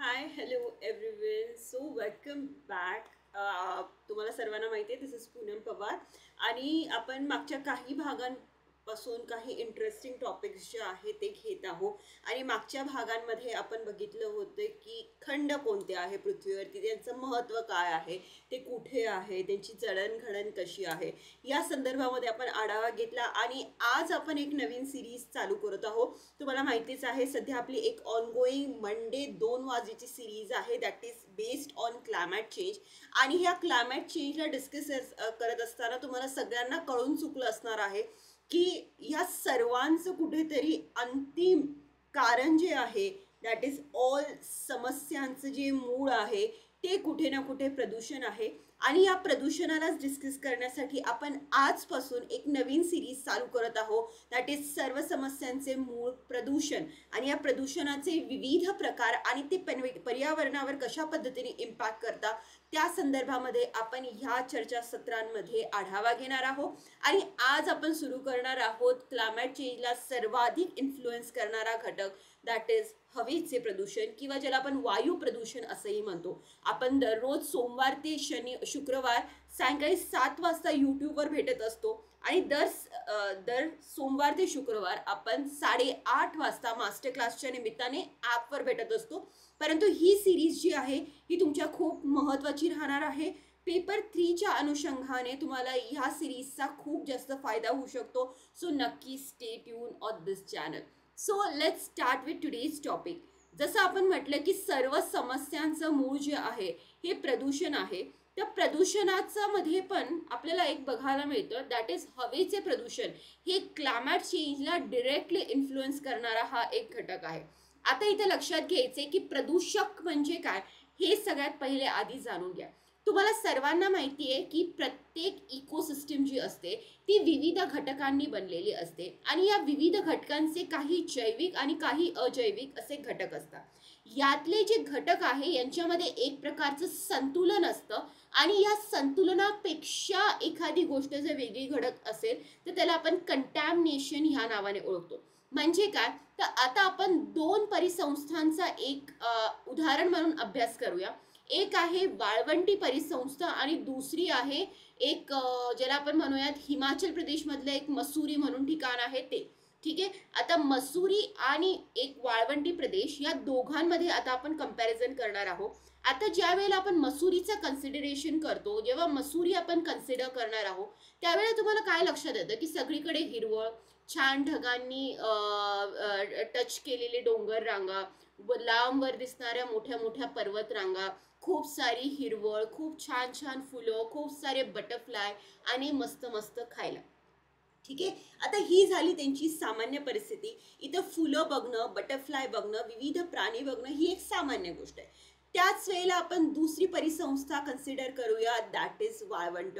Hi hello everyone so welcome back. तुम्हाला सर्वांना माहिती आहे दिस इज पूनम पवार आणि आपण मागच्या काही भागांपासून काही इंटरेस्टिंग टॉपिक्स जे आहेत ते घेत आहोत. आणि मागच्या भागांमध्ये आपण बघितलं होतं की खंड कोणते आहे पृथ्वीवरती, त्यांचं महत्त्व काय आहे, ते कुठे आहे, त्यांची जडणघडण कशी आहे, या संदर्भामध्ये आपण आढावा घेतला. आणि आज आपण एक नवीन सिरीज चालू करत आहोत. तुम्हाला माहितीच आहे सध्या आपली एक ऑनगोईंग मंडे 2 वाजेची सिरीज आहे that is based on climate change. आणि ह्या क्लायमेट चेंजला डिस्कस करत असताना तुम्हाला सगळ्यांना कळून चुकलं असणार आहे की ह्या सर्वांचं कुठेतरी अंतिम कारण जे आहे दॅट इज ऑल समस्यांचं जे मूळ आहे ते कुठे ना कुठे प्रदूषण आहे. आणि या प्रदूषणालाच डिस्कस करण्यासाठी आपण आजपासून एक नवीन सिरीज चालू करत आहोत दॅट इज सर्व समस्यांचे मूळ प्रदूषण. आणि या प्रदूषणाचे विविध प्रकार आणि ते पर्यावरणावर कशा पद्धतीने इम्पॅक्ट करतात त्या संदर्भामध्ये आपण ह्या चर्चासत्रांमध्ये आढावा घेणार आहोत. आणि आज आपण सुरू करणार आहोत क्लायमेट चेंजला सर्वाधिक इन्फ्लुएन्स करणारा घटक दॅट इज हवेचे प्रदूषण किंवा ज्याला आपण वायू प्रदूषण असंही म्हणतो. आपण दररोज सोमवार ते शुक्रवार सायंकाळी 7 वाजता यूट्यूबवर भेटत असतो. आणि दर सोमवार ते शुक्रवार आपण 8:30 वाजता मास्टर क्लासच्या निमित्ताने ॲपवर भेटत असतो. परंतु ही सिरीज जी आहे ही तुमच्या खूप महत्त्वाची राहणार आहे. पेपर 3च्या अनुषंगाने तुम्हाला ह्या सिरीजचा खूप जास्त फायदा होऊ शकतो. सो नक्की stay tune on this channel. So let's start with today's topic. जसं आपण म्हटलं की सर्व समस्यांचं मूळ जे आहे हे प्रदूषण आहे. त्या प्रदूषणाचं मध्ये पण आपल्याला एक बघायला मिळतं दॅट इज हवेचे प्रदूषण. हे क्लायमेट चेंजला डिरेक्टली इन्फ्लुएन्स करणारा हा एक घटक आहे. आता इथे लक्षात घ्यायचे की प्रदूषक म्हणजे काय हे सगळ्यात पहिले आधी जाणून घ्या. तुम्हाला सर्वांना माहिती आहे की प्रत्येक इकोसिस्टीम जी असते ती विविध घटकांनी बनलेली असते. आणि या विविध घटकांचे काही जैविक आणि काही अजैविक असे घटक असतात. यातले जे घटक आहे यांच्यामध्ये एक प्रकारचं संतुलन असतं. आणि या संतुलनापेक्षा एखादी गोष्ट जर वेगळी घडत असेल तर त्याला आपण कंटॅमिनेशन ह्या नावाने ओळखतो. म्हणजे काय तर आता आपण 2 परिसंस्थांचा एक उदाहरण म्हणून अभ्यास करूया. एक आहे वाळवंटी परिसंस्था आणि दुसरी आहे एक ज्याला आपण म्हणूयात हिमाचल प्रदेशमधलं एक मसुरी म्हणून ठिकाण आहे ते. ठीक आहे. आता मसुरी आणि एक वाळवंटी प्रदेश या दोघांमध्ये आता आपण कंपॅरिझन करणार आहोत. आता ज्या वेळेला आपण मसुरीचं कन्सिडरेशन करतो, जेव्हा मसुरी आपण कन्सिडर करणार आहोत त्यावेळेला तुम्हाला काय लक्षात येतं की सगळीकडे हिरवळ, छान ढगांनी टच केलेले डोंगर रांगा, लांबवर दिसणाऱ्या मोठ्या मोठ्या पर्वत रांगा, खूप सारी हिरवळ, खूप छान छान फुलं, खूप सारे बटरफ्लाय आणि मस्त मस्त खायला. ठीक आहे. आता ही झाली त्यांची सामान्य परिस्थिती. इथं फुलं बघणं, बटरफ्लाय बघणं, विविध प्राणी बघणं ही एक सामान्य गोष्ट आहे. त्याच वेळेला आपण दुसरी परिसंस्था कन्सिडर करूया दॅट इज वाळवंट.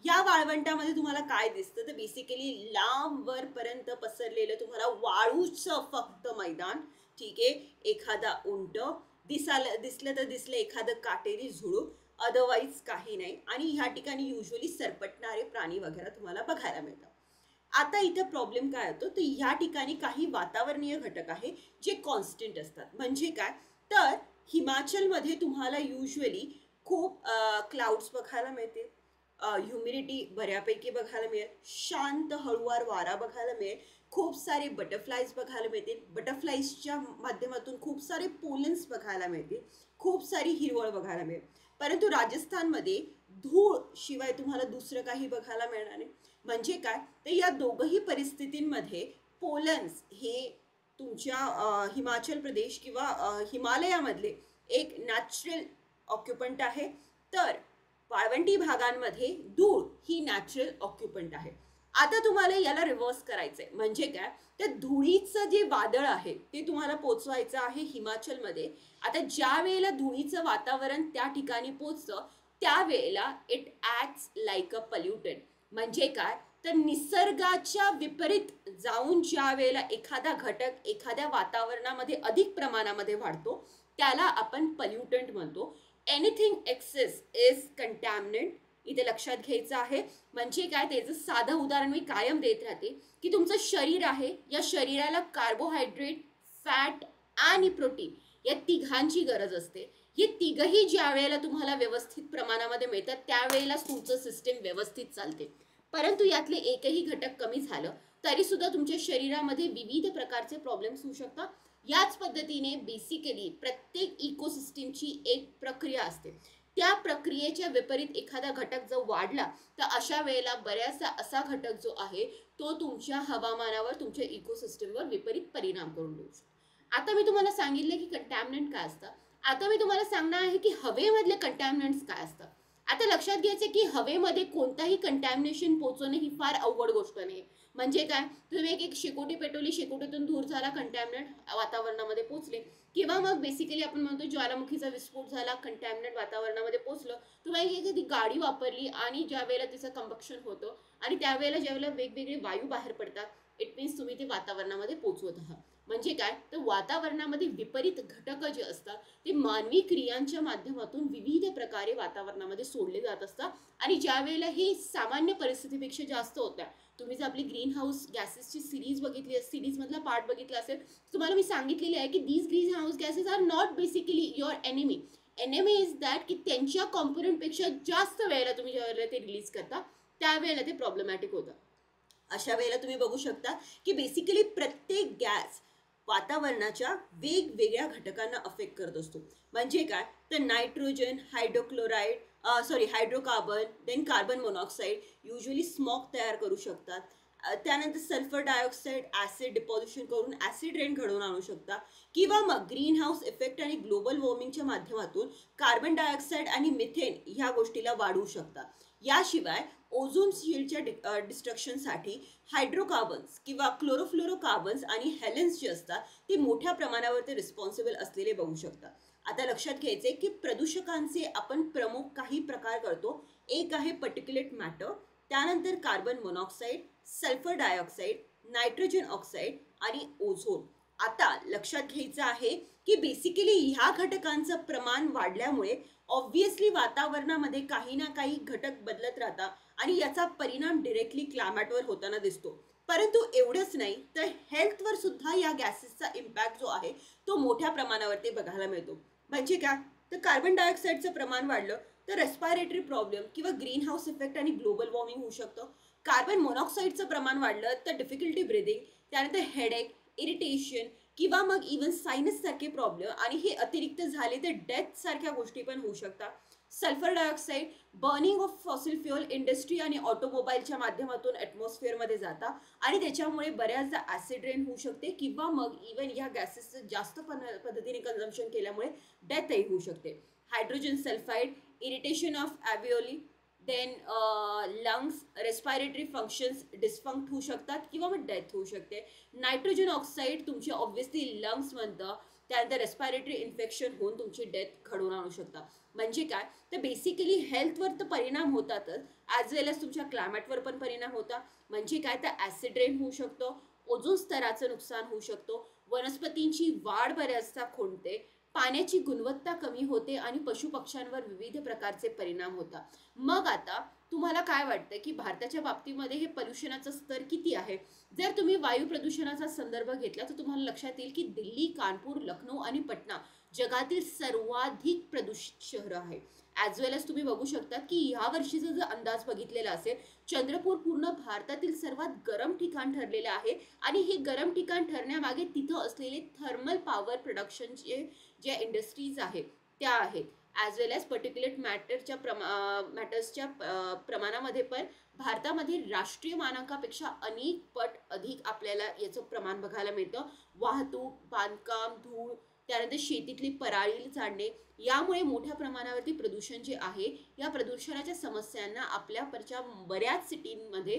या वाळवंटामध्ये तुम्हाला काय दिसतं तर बेसिकली लांबवरपर्यंत पसरलेलं तुम्हाला वाळूचं फक्त मैदान. ठीक आहे. एखादा उंट दिसलं तर दिसलं एखादं काटेरी झुडूप, अदरवाईज काही नाही. आणि ह्या ठिकाणी युजली सरपटणारे प्राणी वगैरे तुम्हाला बघायला मिळतात. आता इथं प्रॉब्लेम काय होतो तर ह्या ठिकाणी काही वातावरणीय घटक आहे जे कॉन्स्टंट असतात. म्हणजे काय तर हिमाचलमध्ये तुम्हाला युजली खूप क्लाउड्स बघायला मिळते, ह्युमिडिटी बऱ्यापैकी बघायला मिळेल, शांत हळुवार वारा बघायला मिळेल, खूप सारे बटरफ्लायज बघायला मिळतील, बटरफ्लायजच्या माध्यमातून खूप सारे पोलन्स बघायला मिळतील, खूप सारी हिरवळ बघायला मिळेल. परंतु राजस्थानमध्ये धूळ शिवाय तुम्हाला दुसरं काही बघायला मिळणार नाही. म्हणजे काय तर या दोघही परिस्थितींमध्ये पोलन्स हे तुमच्या हिमाचल प्रदेश किंवा हिमालयामधले एक नॅचरल ऑक्युपंट आहे. तर वाळवंटी भागांमध्ये धूळ ही नॅचरल ऑक्युपंट आहे. आता तुम्हाला याला रिव्हर्स करायचं आहे. म्हणजे काय तर धुळीचं जे वादळ आहे ते तुम्हाला पोचवायचं आहे हिमाचलमध्ये. आता ज्या वेळेला धुळीचं वातावरण त्या ठिकाणी पोचतं त्यावेळेला इट ॲक्ट्स लाईक अ पल्युटंट. म्हणजे काय तर निसर्गाच्या विपरीत जाऊन ज्या वेळेला एखादा घटक एखाद्या वातावरणामध्ये अधिक प्रमाणामध्ये वाढतो त्याला आपण पल्युटंट म्हणतो. Anything excess is contaminant. इथे लक्षात घ्यायचं आहे. म्हणजे काय त्याचं साधं उदाहरण मी कायम देत राहते की तुमचं शरीर आहे, या शरीराला कार्बोहायड्रेट, फॅट आणि प्रोटीन या तिघांची गरज असते. हे तिघही ज्या वेळेला तुम्हाला व्यवस्थित प्रमाणामध्ये मिळतात त्यावेळेलाच तुमचं सिस्टीम व्यवस्थित चालते. परंतु यातले एकही घटक कमी झालं तरी सुद्धा तुमच्या शरीरामध्ये विविध प्रकारचे प्रॉब्लेम्स होऊ शकतात. याच पद्धतीने बेसिकली प्रत्येक इकोसिस्टीमची एक प्रक्रिया असते. त्या प्रक्रियेच्या विपरीत एखादा घटक जर वाढला तर अशा वेळेला बऱ्याचदा असा घटक जो आहे तो तुमच्या हवामानावर, तुमच्या इकोसिस्टीमवर विपरीत परिणाम करून देऊ शकतो. आता मी तुम्हाला सांगितलं की कंटॅमिनंट काय असतं. आता मी तुम्हाला सांगणार आहे की हवेमधले कंटॅमिनंट्स काय असतात. आता लक्षात घ्यायचं की हवेमध्ये कोणताही कंटॅमिनेशन पोहोचवणे ही फार अवघड गोष्ट नाही. म्हणजे काय, तुम्ही एक शेकोटी पेटवली, शेकोटीतून धूर झाला, कंटॅमिनंट वातावरणामध्ये पोहोचले. किंवा मग बेसिकली आपण म्हणतो ज्वालामुखीचा विस्फोट झाला, कंटॅमिनंट वातावरणामध्ये पोहोचलं. तुम्ही एखादी गाडी वापरली आणि ज्या वेळेला तिचं कंबक्शन होतं आणि त्यावेळेला ज्यावेळेला वेगवेगळे वायू बाहेर पडतात, इट मीन्स तुम्ही ते वातावरणामध्ये पोहोचवत आहात. म्हणजे काय, तर वातावरणामध्ये विपरीत घटक जे असतात ते मानवी क्रियांच्या माध्यमातून विविध प्रकारे वातावरणामध्ये सोडले जात असतात. आणि ज्या वेळेला हे सामान्य परिस्थितीपेक्षा जास्त होत्या, तुम्ही जर आपली ग्रीन हाऊस गॅसेसची सिरीज बघितली, सिरीजमधला पार्ट बघितला असेल, तुम्हाला मी सांगितलेले आहे की these greenhouse gases are not basically your enemy. Enemy is that की त्यांच्या कॉम्पोनंटपेक्षा जास्त वेळेला तुम्ही ज्या वेळेला ते रिलीज करता त्यावेळेला ते प्रॉब्लेमॅटिक होतं. अशा वेळेला तुम्ही बघू शकता की बेसिकली प्रत्येक गॅस वातावरणाच्या वेगवेगळ्या घटकांना अफेक्ट करत असतो. म्हणजे काय, तर nitrogen, hydrocarbon, then carbon monoxide usually smog तयार करू शकतात. त्यानंतर सल्फर डायऑक्साईड ॲसिड डिपॉझिशन करून ॲसिड रेन घडवून आणू शकतात. किंवा मग ग्रीन हाऊस इफेक्ट आणि ग्लोबल वॉर्मिंगच्या माध्यमातून कार्बन डायऑक्साईड आणि मिथेन ह्या गोष्टीला वाढवू शकतात. याशिवाय ओझोन शिल्डच्या डिस्ट्रक्शनसाठी हायड्रोकार्बन्स किंवा क्लोरोफ्लोरोकार्बन्स आणि हेलेन्स जे असतात ते मोठ्या प्रमाणावर ते रिस्पॉन्सिबल असलेले बघू शकतात. आता लक्षात घ्यायचे की प्रदूषकांचे आपण प्रमुख काही प्रकार करतो. एक आहे पर्टिक्युलेट मॅटर, त्यानंतर carbon monoxide, sulphur dioxide, nitrogen oxide आणि ओझोन. आता लक्षात घ्यायचं आहे की बेसिकली ह्या घटकांचं प्रमाण वाढल्यामुळे ऑब्व्हियसली वातावरणामध्ये काही ना काही घटक बदलत राहतात आणि याचा परिणाम डिरेक्टली क्लायमेटवर होताना दिसतो. परंतु एवढंच नाही तर हेल्थवर सुद्धा या गॅसेसचा इम्पॅक्ट जो आहे तो मोठ्या प्रमाणावरती बघायला मिळतो. म्हणजे काय, तर कार्बन डायऑक्साईडचं प्रमाण वाढलं तर रेस्पायरेटरी प्रॉब्लेम किंवा ग्रीन हाऊस इफेक्ट आणि ग्लोबल वॉर्मिंग होऊ शकतं. कार्बन मोनॉक्साईडचं प्रमाण वाढलं तर डिफिकल्टी ब्रिदिंग, त्यानंतर हेडेक, इरिटेशन किंवा मग इवन सायनस सारखे प्रॉब्लेम, आणि हे अतिरिक्त झाले तर डेथ सारख्या गोष्टी पण होऊ शकतात. Sulphur dioxide burning of fossil fuel industry आणि ऑटोमोबाईलच्या माध्यमातून ॲटमॉस्फिअरमध्ये जातात आणि त्याच्यामुळे बऱ्याचदा ॲसिड रेन होऊ शकते किंवा मग इवन ह्या गॅसेसचं जास्त पद्धतीने कन्झम्पशन केल्यामुळे डेथही होऊ शकते. Hydrogen sulphide, irritation of alveoli, then lungs, respiratory functions dysfunct होऊ शकतात किंवा मग डेथ होऊ शकते. नायट्रोजन ऑक्साईड तुमचे ऑब्व्हियसली लंग्समधलं, त्यानंतर रेस्पायरेटरी इन्फेक्शन होऊन तुमची डेथ घडवून आणू शकतात. म्हणजे काय, तर बेसिकली हेल्थवर तर परिणाम होतातच, ॲज वेल एज तुमच्या क्लायमेटवर पण परिणाम होता. म्हणजे काय, तर ॲसिड रेन होऊ शकतो, ओझोन स्तराचं नुकसान होऊ शकतो, वनस्पतींची वाढ बऱ्याचदा खुंटते, पाण्याची गुणवत्ता कमी होते आणि पशुपक्ष्यांवर विविध प्रकारचे परिणाम होतात. मग आता तुम्हाला काय वाटतं की भारताच्या बाबतीमध्ये हे प्रदूषणाचा स्तर किती आहे? जर तुम्ही वायू प्रदूषणाचा संदर्भ घेतला तर तुम्हाला लक्षात येईल की दिल्ली, कानपूर, लखनौ आणि पटना जगातील सर्वाधिक प्रदूषित शहरं आहे. ॲज वेल एज तुम्ही बघू शकता की ह्या वर्षीचा जर अंदाज बघितलेला असेल, चंद्रपूर पूर्ण भारतातील सर्वात गरम ठिकाण ठरलेलं आहे. आणि हे गरम ठिकाण ठरण्यामागे तिथं असलेले थर्मल पॉवर प्रोडक्शनचे ज्या इंडस्ट्रीज आहेत त्या आहेत. ॲज वेल एज पर्टिक्युलेट मॅटर्सच्या प्रमाणामध्ये पण भारतामध्ये राष्ट्रीय मानकापेक्षा अनेक पट अधिक आपल्याला याचं प्रमाण बघायला मिळतं. वाहतूक, बांधकाम, धूळ, त्यानंतर शेतीतली पराळी जाणणे, यामुळे मोठ्या प्रमाणावरती प्रदूषण जे आहे, या प्रदूषणाच्या समस्यांना आपल्याकडच्या बऱ्याच सिटींमध्ये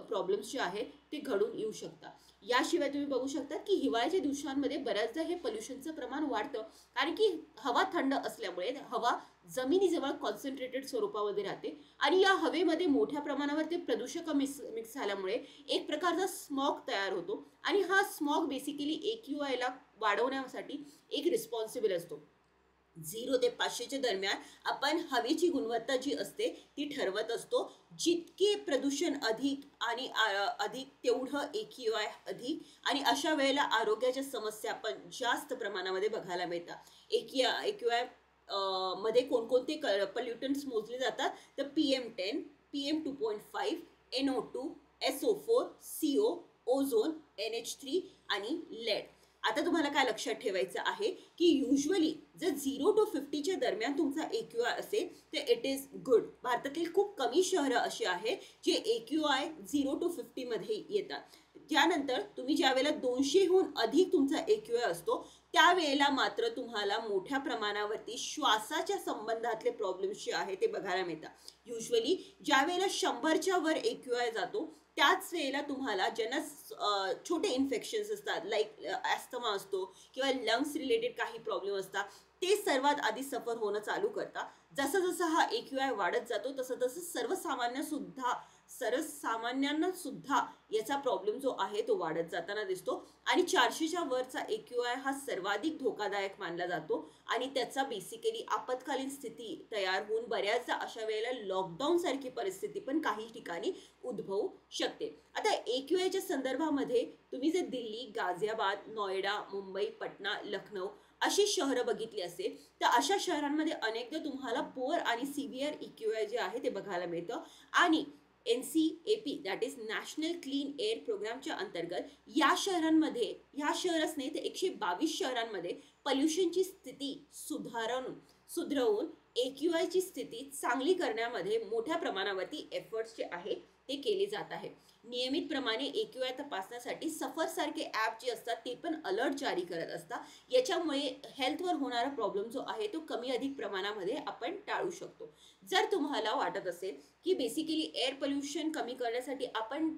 प्रॉब्लेम्स जे आहेत ते घडून येऊ शकतात. याशिवाय तुम्ही बघू शकता की हिवाळ्याच्या दिवसांमध्ये बऱ्याचदा हे पोल्युशनचं प्रमाण वाढतं, कारण की हवा थंड असल्यामुळे हवा जमिनीजवळ कॉन्सन्ट्रेटेड स्वरूपामध्ये राहते आणि या हवेमध्ये मोठ्या प्रमाणावर ते प्रदूषक मिक्स झाल्यामुळे एक प्रकारचा स्मॉग तयार होतो आणि हा स्मॉग बेसिकली AQI ला वाढवण्यासाठी एक रिस्पॉन्सिबल असतो. 0 ते 500च्या दरम्यान आपण हवेची गुणवत्ता जी असते ती ठरवत असतो. जितके प्रदूषण अधिक आणि अधिक तेवढं AQI अधिक, आणि अशा वेळेला आरोग्याच्या समस्या पण जास्त प्रमाणामध्ये बघायला मिळतात. AQI मध्ये कोणकोणते पल्युटन्ट्स मोजले जातात, तर PM10, PM2.5, NO2, SO4, CO, ozone, NH3 आणि लेड. आता तुम्हाला काय लक्षात ठेवायचं आहे की युजली जर 0 to 50च्या दरम्यान तुमचा AQI असेल तर इट इज गुड. भारतातील खूप कमी शहरं अशी आहे जे AQI 0 to 50 मध्ये येतात. त्यानंतर तुम्ही ज्या वेळेला 200हून अधिक तुमचा AQI असतो त्यावेळेला मात्र तुम्हाला मोठ्या प्रमाणावरती श्वासाच्या संबंधातले प्रॉब्लेम्स जे आहे ते बघायला मिळतात. युजली ज्या वेळेला 100च्या वर AQI जातो त्याच वेळेला तुम्हाला ज्यांना छोटे इन्फेक्शन्स असतात, लाईक ॲस्थमा असतो किंवा लंग्स रिलेटेड काही प्रॉब्लेम असतात, ते सर्वात आधी सफर होणं चालू करतात. जसं जसं हा AQI वाढत जातो तसं तसं सर्वसामान्यांना सुद्धा याचा प्रॉब्लेम जो आहे तो वाढत जाताना दिसतो. आणि 400च्या वरचा AQI हा सर्वाधिक धोकादायक मानला जातो आणि त्याचा बेसिकली आपत्कालीन स्थिती तयार होऊन बऱ्याचदा अशा वेळेला लॉकडाऊन सारखी परिस्थिती पण काही ठिकाणी उद्भवू शकते. आता AQIच्या संदर्भामध्ये तुम्ही जर दिल्ली, गाझियाबाद, नोएडा, मुंबई, पटना, लखनौ अशी शहरं बघितली असेल तर अशा शहरांमध्ये अनेकदा तुम्हाला पुअर आणि सिव्हिअर AQI जे आहे ते बघायला मिळतं. आणि NCAP that is national clean air प्रोग्रामच्या अंतर्गत या शहरच नाही तर 122 शहरांमध्ये पॉल्युशनची स्थिती सुधरवून AQIची स्थिती चांगली करण्यामध्ये मोठ्या प्रमाणावरती एफर्ट्स जे आहे ते केले जात आहे. नियमितप्रमाणे AQI तपासण्यासाठी सफर सारखे ॲप जे असतात ते पण अलर्ट जारी करत असतात. याच्यामुळे हेल्थवर होणारा प्रॉब्लेम जो आहे तो कमी अधिक प्रमाणामध्ये आपण टाळू शकतो. जर तुम्हाला वाटत असेल की बेसिकली एअर पोल्युशन कमी करण्यासाठी आपण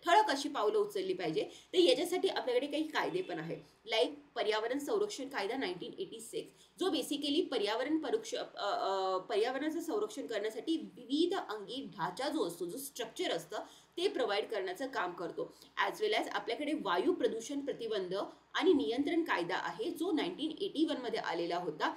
ठळक अशी पावलं उचलली पाहिजे तर याच्यासाठी आपल्याकडे काही कायदे पण आहेत. लाईक पर्यावरण संरक्षण कायदा 1986 जो बेसिकली पर्यावरणाचं संरक्षण करण्यासाठी विविध अंगी ढाचा जो असतो, जो स्ट्रक्चर असतं ते प्रोव्हाइड करण्याचं काम करतो. ॲज वेल ॲज आपल्याकडे वायू प्रदूषण प्रतिबंध आणि नियंत्रण कायदा आहे जो 1981 मध्ये आलेला होता.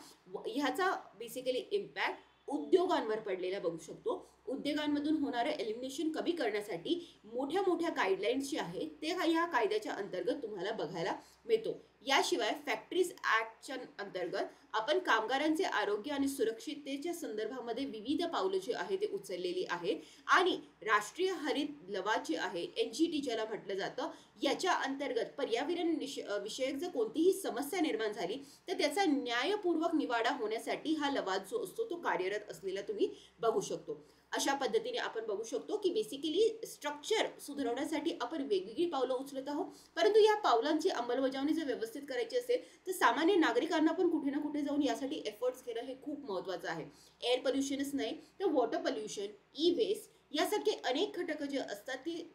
ह्याचा बेसिकली इम्पॅक्ट उद्योगांवर पडलेला बघू शकतो. उद्योगांमधून होणारं एलिमिनेशन कमी करण्यासाठी मोठ्या मोठ्या गाईडलाईन्स जे आहेत ते या कायद्याच्या अंतर्गत तुम्हाला बघायला मिळतो. याशिवाय फॅक्टरीज ॲक्टच्या अंतर्गत आपण कामगारांचे आरोग्य आणि सुरक्षिततेच्या संदर्भामध्ये विविध पावलं जी आहे ते उचललेली आहेत. आणि राष्ट्रीय हरित लवाद जे आहे NGT ज्याला म्हटलं जातं, याच्या अंतर्गत पर्यावरण विषयक जर कोणतीही समस्या निर्माण झाली तर त्याचा न्यायपूर्वक निवाडा होण्यासाठी हा लवाद जो असतो तो कार्यरत असलेला तुम्ही बघू शकतो. अशा पद्धतीने आपण बघू शकतो की बेसिकली स्ट्रक्चर सुधारवण्यासाठी आपण वेगवेगळी पावलं उचलत आहोत. परंतु या पावलांची अंमलबजावणी जर व्यवस्थित करायची असेल तर सामान्य नागरिकांना पण कुठे ना कुठे जाऊन यासाठी एफर्ट्स घेणं हे खूप महत्त्वाचं आहे. एअर पोल्युशनच नाही तर वॉटर पोल्युशन, ई वेस्ट यासारखे अनेक घटक जे असतात ते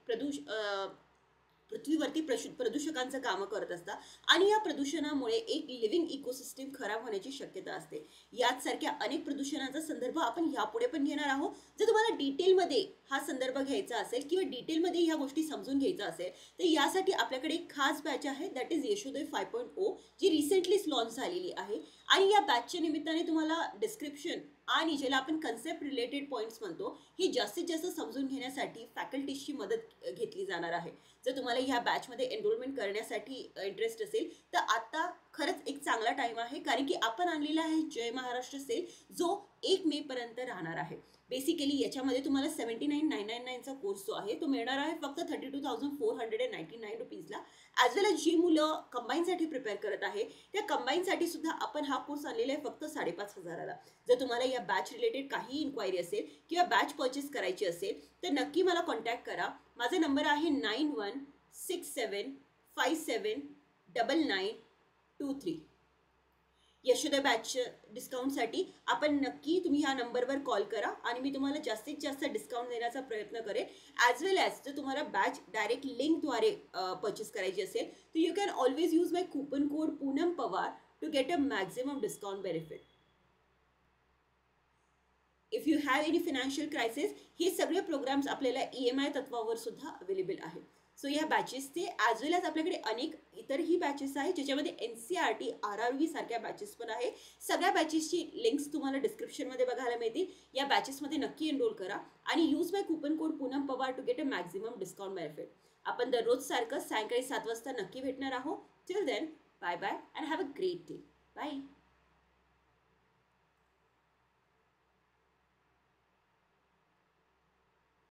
पृथ्वीवरती प्रदूषकांचं कामं करत असतात आणि या प्रदूषणामुळे एक लिव्हिंग इकोसिस्टीम खराब होण्याची शक्यता असते. याचसारख्या अनेक प्रदूषणाचा संदर्भ आपण यापुढे पण घेणार आहोत. जर तुम्हाला डिटेलमध्ये हा संदर्भ घ्यायचा असेल किंवा डिटेलमध्ये ह्या गोष्टी समजून घ्यायचा असेल तर यासाठी आपल्याकडे एक खास बॅच आहे that is Yashoday 5.0 G रिसेंटलीच launch झालेली आहे. आणि या बॅचच्या निमित्ताने तुम्हाला डिस्क्रिप्शन आणि ज्याला आपण कन्सेप्ट रिलेटेड पॉईंट्स म्हणतो ही जास्तीत जास्त समजून घेण्यासाठी फॅकल्टीजची मदत घेतली जाणार आहे. जर तुम्हाला ह्या बॅचमध्ये एनरोलमेंट करण्यासाठी इंटरेस्ट असेल तर आता खरंच एक चांगला टाईम आहे, कारण की आपण आणलेला आहे जय महाराष्ट्र सेल जो 1 मे पर्यंत राहणार आहे. बेसिकली याच्यामध्ये तुम्हाला 79,999चा कोर्स जो आहे तो मिळणार आहे फक्त 32,499 रुपीजला. ॲज वेल एज जी मुलं कंबाईनसाठी प्रिपेअर करत आहे त्या कंबाईनसाठी सुद्धा आपण हा कोर्स आणलेला आहे फक्त 5,500ला. जर तुम्हाला या बॅच रिलेटेड काही इन्क्वायरी असेल किंवा बॅच परचेस करायची असेल तर नक्की मला कॉन्टॅक्ट करा. माझा नंबर आहे 9167579923. यशोदा बॅच डिस्काउंटसाठी आपण नक्की तुम्ही ह्या नंबरवर कॉल करा आणि मी तुम्हाला जास्तीत जास्त डिस्काउंट देण्याचा प्रयत्न करेन. ॲज वेल ॲज जर तुम्हाला बॅच डायरेक्ट लिंकद्वारे परचेस करायची असेल तर you can always use my coupon code Poonam Pawar to get a maximum discount benefit. If you have any financial crisis हे सगळे प्रोग्राम्स आपल्याला EMI तत्वावर सुद्धा अवेलेबल आहेत. सो या बॅचेसचे ॲज वेल ॲज आपल्याकडे अनेक इतरही बॅचेस आहेत ज्याच्यामध्ये NCERT RRV सारख्या बॅचेस पण आहे. सगळ्या बॅचेसची लिंक्स तुम्हाला डिस्क्रिप्शनमध्ये बघायला मिळतील. या बॅचेसमध्ये नक्की एनरोल करा आणि use my coupon code Poonam Pawar to get a maximum discount benefit. आपण दररोज सारखं सायंकाळी 7 वाजता नक्की भेटणार आहोत. Till then, bye bye and have a great day. Bye.